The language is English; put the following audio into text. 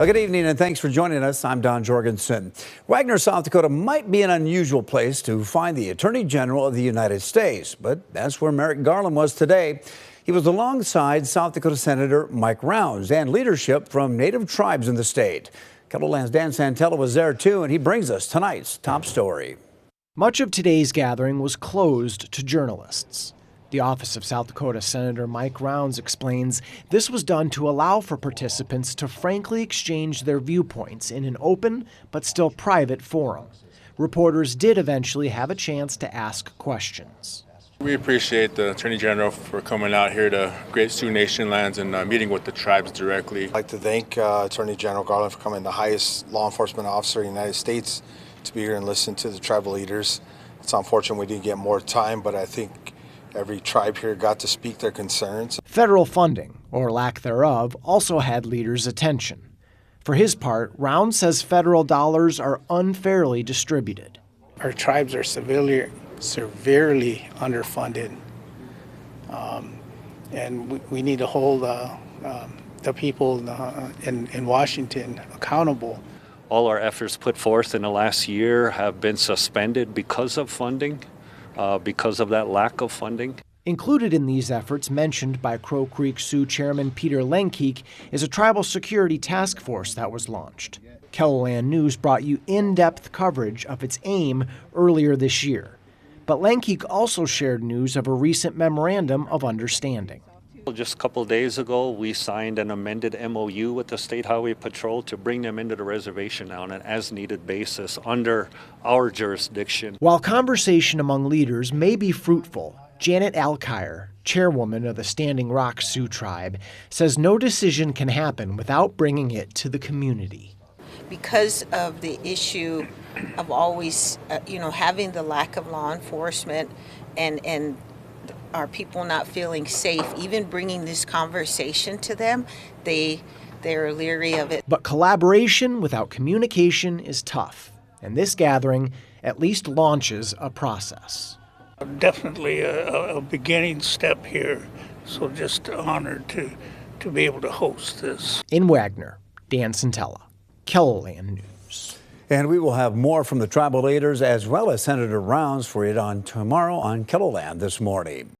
Well, good evening and thanks for joining us. I'm Don Jorgensen. Wagner, South Dakota might be an unusual place to find the Attorney General of the United States, but that's where General Garland was today. He was alongside South Dakota Senator Mike Rounds and leadership from Native tribes in the state. Kettleland's Dan Santella was there too, and he brings us tonight's top story. Much of today's gathering was closed to journalists. The office of South Dakota Senator Mike Rounds explains this was done to allow for participants to frankly exchange their viewpoints in an open but still private forum. Reporters did eventually have a chance to ask questions. We appreciate the Attorney General for coming out here to Great Sioux Nation lands and meeting with the tribes directly. I'd like to thank Attorney General Garland for coming, the highest law enforcement officer in the United States, to be here and listen to the tribal leaders. It's unfortunate we didn't get more time, but I think every tribe here got to speak their concerns. Federal funding, or lack thereof, also had leaders' attention. For his part, Rounds says federal dollars are unfairly distributed. Our tribes are severely underfunded, and we need to hold the people in Washington accountable. All our efforts put forth in the last year have been suspended because of funding. Because of that lack of funding. Included in these efforts mentioned by Crow Creek Sioux Chairman Peter Lenkeek is a tribal security task force that was launched. Kettleland News brought you in-depth coverage of its aim earlier this year. But Lenkeek also shared news of a recent memorandum of understanding. Just a couple of days ago, we signed an amended MOU with the State Highway Patrol to bring them into the reservation on an as-needed basis under our jurisdiction. While conversation among leaders may be fruitful, Janet Alkire, chairwoman of the Standing Rock Sioux Tribe, says no decision can happen without bringing it to the community. Because of the issue of always, having the lack of law enforcement and our people not feeling safe, even bringing this conversation to them, they're leery of it. But collaboration without communication is tough, and this gathering at least launches a process. Definitely a beginning step here, so just honored to be able to host this. In Wagner, Dan Santella, Kettleland News. And we will have more from the tribal leaders as well as Senator Rounds for you on tomorrow on Kettleland This Morning.